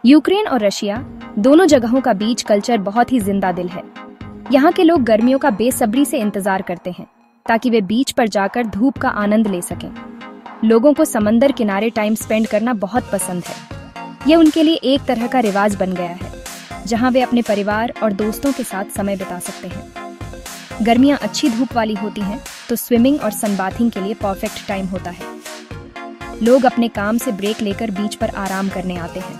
Ukraine और Russia दोनों जगहों का बीच कल्चर बहुत ही जिंदा दिल है। यहाँ के लोग गर्मियों का बेसब्री से इंतजार करते हैं ताकि वे बीच पर जाकर धूप का आनंद ले सकें। लोगों को समंदर किनारे टाइम स्पेंड करना बहुत पसंद है। ये उनके लिए एक तरह का रिवाज बन गया है जहाँ वे अपने परिवार और दोस्तों के साथ समय बिता सकते हैं। गर्मियाँ अच्छी धूप वाली होती हैं तो स्विमिंग और सनबाथिंग के लिए परफेक्ट टाइम होता है। लोग अपने काम से ब्रेक लेकर बीच पर आराम करने आते हैं।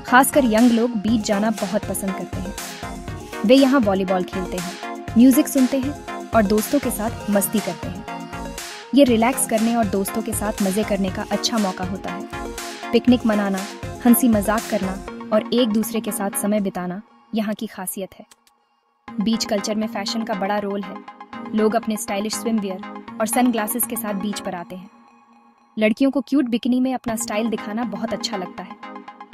खासकर यंग लोग बीच जाना बहुत पसंद करते हैं। वे यहाँ वॉलीबॉल खेलते हैं, म्यूजिक सुनते हैं और दोस्तों के साथ मस्ती करते हैं। ये रिलैक्स करने और दोस्तों के साथ मजे करने का अच्छा मौका होता है। पिकनिक मनाना, हंसी मजाक करना और एक दूसरे के साथ समय बिताना यहाँ की खासियत है। बीच कल्चर में फैशन का बड़ा रोल है। लोग अपने स्टाइलिश स्विमवियर और सनग्लासेस के साथ बीच पर आते हैं। लड़कियों को क्यूट बिकिनी में अपना स्टाइल दिखाना बहुत अच्छा लगता है।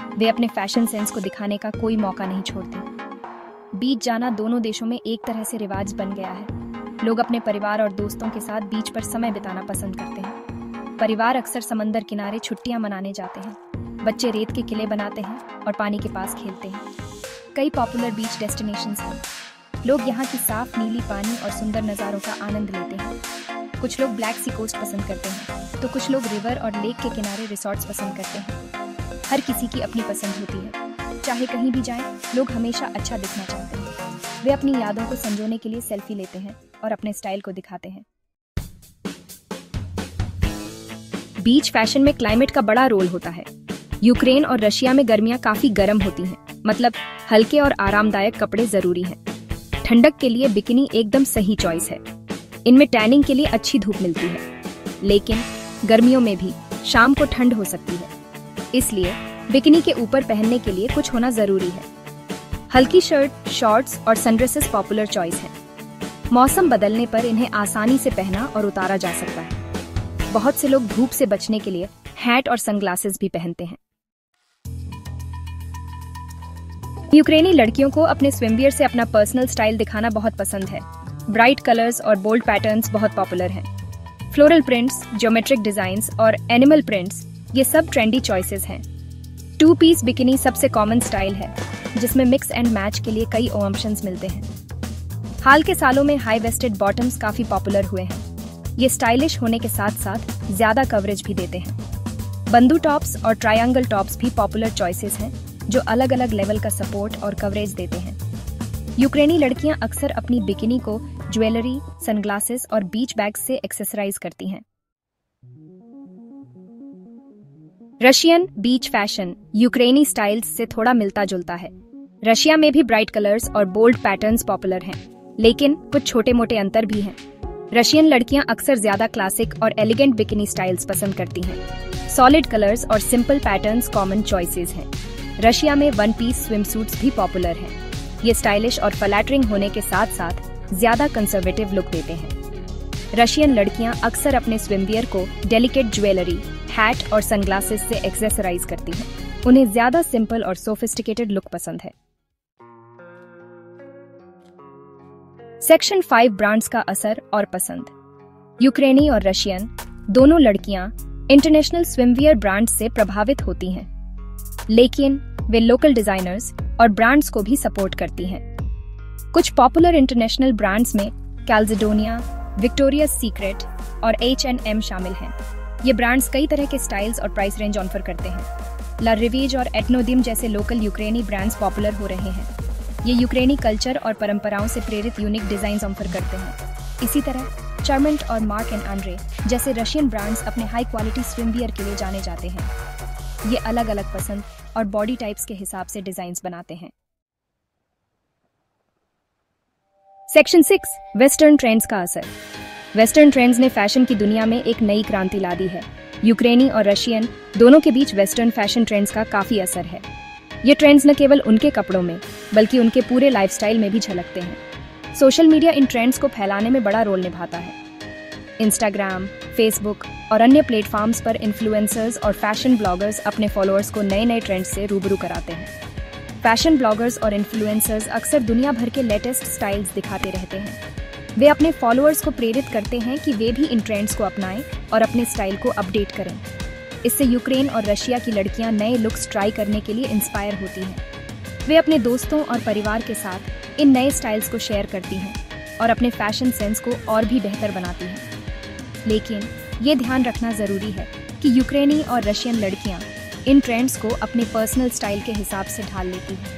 वे अपने फैशन सेंस को दिखाने का कोई मौका नहीं छोड़ते। बीच जाना दोनों देशों में एक तरह से रिवाज बन गया है। लोग अपने परिवार और दोस्तों के साथ बीच पर समय बिताना पसंद करते हैं। परिवार अक्सर समंदर किनारे छुट्टियां मनाने जाते हैं। बच्चे रेत के किले बनाते हैं और पानी के पास खेलते हैं। कई पॉपुलर बीच डेस्टिनेशंस हैं। लोग यहाँ की साफ नीली पानी और सुंदर नज़ारों का आनंद लेते हैं। कुछ लोग ब्लैक सी कोस्ट पसंद करते हैं तो कुछ लोग रिवर और लेक के किनारे रिसॉर्ट्स पसंद करते हैं। हर किसी की अपनी पसंद होती है। चाहे कहीं भी जाएं, लोग हमेशा अच्छा दिखना चाहते हैं। वे अपनी यादों को संजोने के लिए सेल्फी लेते हैं और अपने स्टाइल को दिखाते हैं। बीच फैशन में क्लाइमेट का बड़ा रोल होता है। यूक्रेन और रशिया में गर्मियां काफी गर्म होती हैं, मतलब हल्के और आरामदायक कपड़े जरूरी हैं। ठंडक के लिए बिकिनी एकदम सही चॉइस है। इनमें टैनिंग के लिए अच्छी धूप मिलती है, लेकिन गर्मियों में भी शाम को ठंड हो सकती है, इसलिए बिकिनी के ऊपर पहनने के लिए कुछ होना जरूरी है। हल्की शर्ट, शॉर्ट्स और सनड्रेसेस पॉपुलर चॉइस हैं। मौसम बदलने पर इन्हें आसानी से पहना और उतारा जा सकता है। बहुत से लोग धूप से बचने के लिए हैट और सनग्लासेस भी पहनते हैं। यूक्रेनी लड़कियों को अपने स्विमवियर से अपना पर्सनल स्टाइल दिखाना बहुत पसंद है। ब्राइट कलर्स और बोल्ड पैटर्न्स बहुत पॉपुलर हैं। फ्लोरल प्रिंट्स, ज्योमेट्रिक डिजाइन्स और एनिमल प्रिंट्स ये सब ट्रेंडी चॉइसेस हैं। 2 पीस बिकिनी सबसे कॉमन स्टाइल है, जिसमें मिक्स एंड मैच के लिए कई ऑप्शंस मिलते हैं। हाल के सालों में हाई वेस्टेड बॉटम्स काफी पॉपुलर हुए हैं। ये स्टाइलिश होने के साथ साथ ज्यादा कवरेज भी देते हैं। बंदू टॉप्स और ट्रायंगल टॉप्स भी पॉपुलर चॉइसेस हैं, जो अलग अलग लेवल का सपोर्ट और कवरेज देते हैं। यूक्रेनी लड़कियां अक्सर अपनी बिकिनी को ज्वेलरी, सनग्लासेस और बीच बैग्स से एक्सेसराइज करती हैं। रशियन बीच फैशन यूक्रेनी स्टाइल्स से थोड़ा मिलता जुलता है। रशिया में भी ब्राइट कलर्स और बोल्ड पैटर्न्स पॉपुलर हैं, लेकिन कुछ छोटे मोटे अंतर भी हैं। रशियन लड़कियां अक्सर ज्यादा क्लासिक और एलिगेंट बिकिनी स्टाइल्स पसंद करती हैं। सॉलिड कलर्स और सिंपल पैटर्न्स कॉमन चॉइसेस हैं। रशिया में 1 पीस स्विमसूट्स भी पॉपुलर हैं। ये स्टाइलिश और फ्लैटरिंग होने के साथ साथ ज्यादा कंजर्वेटिव लुक देते हैं। रशियन लड़कियां अक्सर अपने स्विमवियर को डेलिकेट ज्वेलरी, हैट और सनग्लासेस से एक्सेसराइज करती हैं। उन्हें ज्यादा सिंपल और सोफिस्टिकेटेड लुक पसंद है। सेक्शन 5 ब्रांड्स का असर और पसंद। यूक्रेनी और रशियन दोनों लड़कियां इंटरनेशनल स्विमवियर ब्रांड्स से प्रभावित होती हैं, लेकिन वे लोकल डिजाइनर्स और ब्रांड्स को भी सपोर्ट करती हैं। कुछ पॉपुलर इंटरनेशनल ब्रांड्स में कैल्जेडोनिया, विक्टोरियाज सीक्रेट और H&M शामिल हैं। ये ब्रांड्स कई तरह के स्टाइल्स और प्राइस रेंज ऑफर करते हैं। ला रिवेज और एटनोदिम जैसे लोकल यूक्रेनी ब्रांड्स पॉपुलर हो रहे हैं। ये यूक्रेनी कल्चर और परंपराओं से प्रेरित यूनिक डिजाइन ऑफर करते हैं। इसी तरह चार्मेंट और मार्क एंड आंड्रे जैसे रशियन ब्रांड्स अपने हाई क्वालिटी स्विमवियर के लिए जाने जाते हैं। ये अलग अलग पसंद और बॉडी टाइप्स के हिसाब से डिजाइन्स बनाते हैं। सेक्शन 6 वेस्टर्न ट्रेंड्स का असर। वेस्टर्न ट्रेंड्स ने फैशन की दुनिया में एक नई क्रांति ला दी है। यूक्रेनी और रशियन दोनों के बीच वेस्टर्न फैशन ट्रेंड्स का काफी असर है। ये ट्रेंड्स न केवल उनके कपड़ों में बल्कि उनके पूरे लाइफस्टाइल में भी झलकते हैं। सोशल मीडिया इन ट्रेंड्स को फैलाने में बड़ा रोल निभाता है। इंस्टाग्राम, फेसबुक और अन्य प्लेटफॉर्म्स पर इन्फ्लुएंसर्स और फैशन ब्लॉगर्स अपने फॉलोअर्स को नए नए ट्रेंड्स से रूबरू कराते हैं। फैशन ब्लॉगर्स और इन्फ्लुएंसर्स अक्सर दुनिया भर के लेटेस्ट स्टाइल्स दिखाते रहते हैं। वे अपने फॉलोअर्स को प्रेरित करते हैं कि वे भी इन ट्रेंड्स को अपनाएं और अपने स्टाइल को अपडेट करें। इससे यूक्रेन और रशिया की लड़कियां नए लुक्स ट्राई करने के लिए इंस्पायर होती हैं। वे अपने दोस्तों और परिवार के साथ इन नए स्टाइल्स को शेयर करती हैं और अपने फैशन सेंस को और भी बेहतर बनाती हैं। लेकिन ये ध्यान रखना ज़रूरी है कि यूक्रेनी और रशियन लड़कियां इन ट्रेंड्स को अपने पर्सनल स्टाइल के हिसाब से ढाल लेती हैं।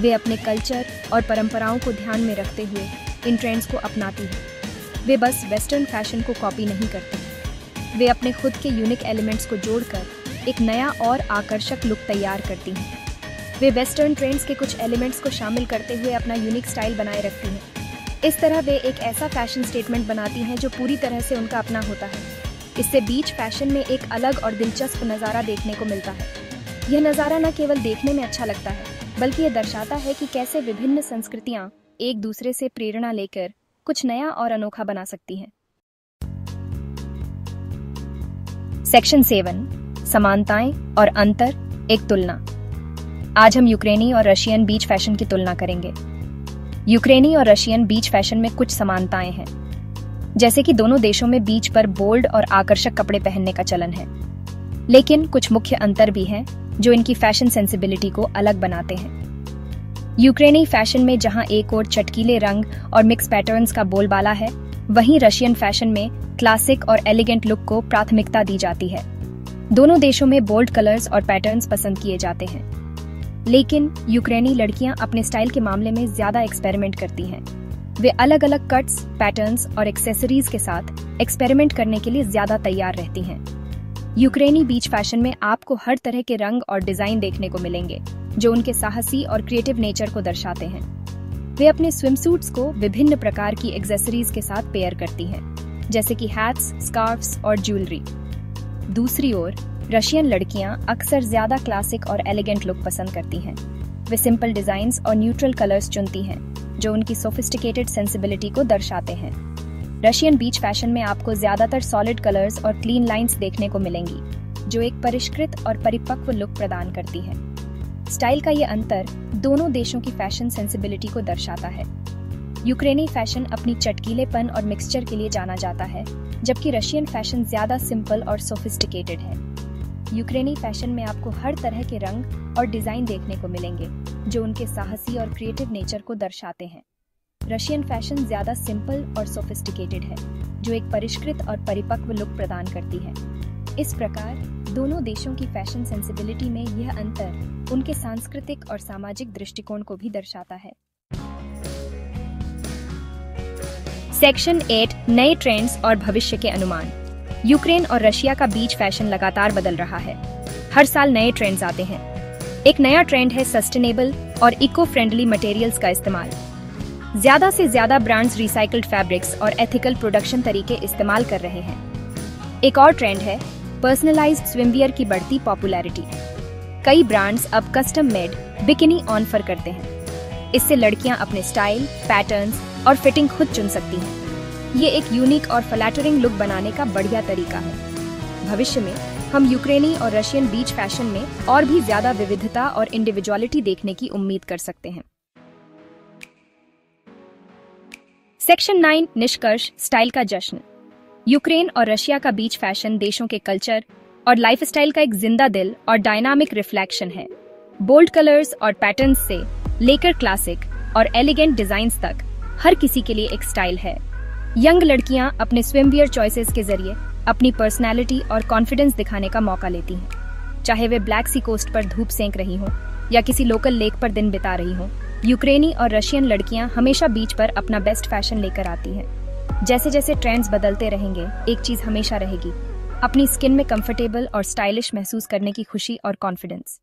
वे अपने कल्चर और परंपराओं को ध्यान में रखते हुए इन ट्रेंड्स को अपनाती हैं। वे बस वेस्टर्न फैशन को कॉपी नहीं करती, वे अपने खुद के यूनिक एलिमेंट्स को जोड़कर एक नया और आकर्षक लुक तैयार करती हैं। वे वेस्टर्न ट्रेंड्स के कुछ एलिमेंट्स को शामिल करते हुए अपना यूनिक स्टाइल बनाए रखती हैं। इस तरह वे एक ऐसा फैशन स्टेटमेंट बनाती हैं जो पूरी तरह से उनका अपना होता है। इससे बीच फैशन में एक अलग और दिलचस्प नज़ारा देखने को मिलता है। यह नज़ारा न केवल देखने में अच्छा लगता है, बल्कि यह दर्शाता है कि कैसे विभिन्न संस्कृतियां एक दूसरे से प्रेरणा लेकर कुछ नया और अनोखा बना सकती हैं। सेक्शन 7, समानताएं और अंतर, एक तुलना। आज हम यूक्रेनी और रशियन बीच फैशन की तुलना करेंगे। यूक्रेनी और रशियन बीच फैशन में कुछ समानताएं हैं, जैसे कि दोनों देशों में बीच पर बोल्ड और आकर्षक कपड़े पहनने का चलन है। लेकिन कुछ मुख्य अंतर भी हैं जो इनकी फैशन सेंसिबिलिटी को अलग बनाते हैं। यूक्रेनी फैशन में जहां एक ओर चटकीले रंग और मिक्स पैटर्न्स का बोलबाला है, वहीं रशियन फैशन में क्लासिक और एलिगेंट लुक को प्राथमिकता दी जाती है। दोनों देशों में बोल्ड कलर्स और पैटर्न्स पसंद किए जाते हैं, लेकिन यूक्रेनी लड़कियां अपने स्टाइल के मामले में ज्यादा एक्सपेरिमेंट करती हैं। वे अलग अलग कट्स, पैटर्न्स और एक्सेसरीज के साथ एक्सपेरिमेंट करने के लिए ज्यादा तैयार रहती हैं। यूक्रेनी बीच फैशन में आपको हर तरह के रंग और डिजाइन देखने को मिलेंगे जो उनके साहसी और क्रिएटिव नेचर को दर्शाते हैं। वे अपने स्विमसूट्स को विभिन्न प्रकार की एक्सेसरीज के साथ पेयर करती हैं, जैसे कि हैट्स, स्कार्फ्स और ज्वेलरी। दूसरी ओर रशियन लड़कियां अक्सर ज्यादा क्लासिक और एलिगेंट लुक पसंद करती हैं। वे सिंपल डिजाइन्स और न्यूट्रल कलर्स चुनती हैं जो उनकी सोफिस्टिकेटेड सेंसिबिलिटी को दर्शाते हैं। रशियन बीच फैशन में आपको ज्यादातर सॉलिड कलर्स और क्लीन लाइंस देखने को मिलेंगी, जो एक परिष्कृत और परिपक्व लुक प्रदान करती है। स्टाइल का ये अंतर दोनों देशों की फैशन सेंसिबिलिटी को दर्शाता है। यूक्रेनी फैशन अपनी चटकीलेपन और मिक्सचर के लिए जाना जाता है, जबकि रशियन फैशन ज्यादा सिंपल और सोफिस्टिकेटेड है। यूक्रेनी फैशन में आपको हर तरह के रंग और डिजाइन देखने को मिलेंगे जो उनके साहसी और क्रिएटिव नेचर को दर्शाते हैं। रशियन फैशन ज्यादा सिंपल और सोफिस्टिकेटेड है, जो एक परिष्कृत और परिपक्व लुक प्रदान करती है। इस प्रकार दोनों देशों की फैशन सेंसिबिलिटी में यह अंतर उनके सांस्कृतिक और सामाजिक दृष्टिकोण को भी दर्शाता है। सेक्शन 8, नए ट्रेंड्स और भविष्य के अनुमान। यूक्रेन और रशिया का बीच फैशन लगातार बदल रहा है। हर साल नए ट्रेंड्स आते हैं। एक नया ट्रेंड है सस्टेनेबल और इको फ्रेंडली मटेरियल्स का इस्तेमाल। ज्यादा से ज्यादा ब्रांड्स रिसाइकल्ड फैब्रिक्स और एथिकल प्रोडक्शन तरीके इस्तेमाल कर रहे हैं। एक और ट्रेंड है पर्सनलाइज्ड स्विमवियर की बढ़ती पॉपुलैरिटी। कई ब्रांड्स अब कस्टम मेड बिकिनी ऑफर करते हैं। इससे लड़कियां अपने स्टाइल, पैटर्न्स और फिटिंग खुद चुन सकती हैं। ये एक यूनिक और फ्लैटरिंग लुक बनाने का बढ़िया तरीका है। भविष्य में हम यूक्रेनी और रशियन बीच फैशन में और भी ज्यादा विविधता और इंडिविजुअलिटी देखने की उम्मीद कर सकते हैं। सेक्शन 9, निष्कर्ष, स्टाइल का जश्न। यूक्रेन और रशिया का बीच फैशन देशों के कल्चर और लाइफस्टाइल का एक जिंदा दिल और डायनामिक रिफ्लेक्शन है। बोल्ड कलर्स और पैटर्न्स से लेकर क्लासिक और एलिगेंट डिजाइन्स तक हर किसी के लिए एक स्टाइल है। यंग लड़कियां अपने स्विमवियर चॉइसेस के जरिए अपनी पर्सनैलिटी और कॉन्फिडेंस दिखाने का मौका लेती हैं। चाहे वे ब्लैक सी कोस्ट पर धूप सेंक रही हों या किसी लोकल लेक पर दिन बिता रही हों, यूक्रेनी और रशियन लड़कियां हमेशा बीच पर अपना बेस्ट फैशन लेकर आती हैं। जैसे जैसे ट्रेंड्स बदलते रहेंगे, एक चीज हमेशा रहेगी, अपनी स्किन में कंफर्टेबल और स्टाइलिश महसूस करने की खुशी और कॉन्फिडेंस।